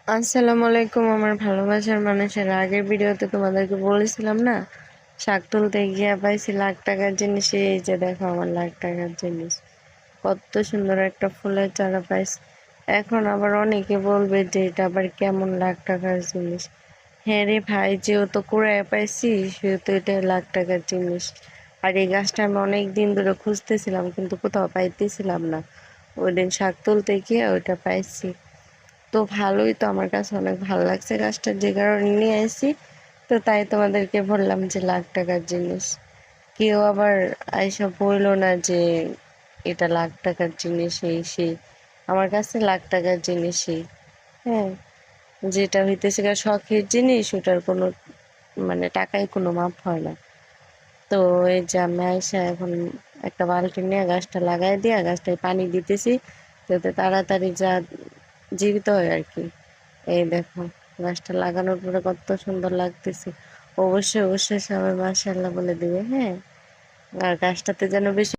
আসসালামু আলাইকুম আমার ভালোবাসার মানুষের। আগের ভিডিওতে তোমাদেরকে বলেছিলাম না, শাক তুলতে গিয়ে পাইছি লাখ টাকার জিনিস। এই যে দেখো আমার লাখ টাকার জিনিস, কত সুন্দর একটা ফুলের চারা পাইছি। এখন আবার অনেকে বলবে যে এটা আবার কেমন লাখ টাকার জিনিস। হ্যাঁ রে ভাই, যেহেতু কুড়ায় পাইছি সেহেতু এটা লাখ টাকার জিনিস। আর এই গাছটা আমি অনেক দিন ধরে খুঁজতেছিলাম কিন্তু কোথাও পাইতেছিলাম না। ওই দিন শাক তুলতে গিয়ে ওইটা পাইছি। তো ভালোই, তো আমার কাছে অনেক ভালো লাগছে গাছটা, যে কারণে নিয়ে আসি। তো তাই তোমাদেরকে বললাম যে লাখ টাকার জিনিস। কেউ আবার আইসা বললো না যে এটা লাখ টাকার জিনিস এই সেই। আমার কাছে লাখ টাকার জিনিসই। হ্যাঁ, যেটা হইতেছে গা শখের জিনিস, ওটার কোনো টাকায় কোনো মাপ হয় না। তো এই যে আমি আইসা এখন একটা বালতি নিয়ে গাছটা লাগাই দিয়া গাছটায় পানি দিতেছি, যাতে তাড়াতাড়ি যা জীবিত হয় আর কি। এই দেখো, গাছটা লাগানোর পরে কত সুন্দর লাগতেছে। অবশ্যই অবশ্যই সবাই মাশাআল্লাহ বলে দিবে, হ্যাঁ। আর গাছটাতে যেন বেশি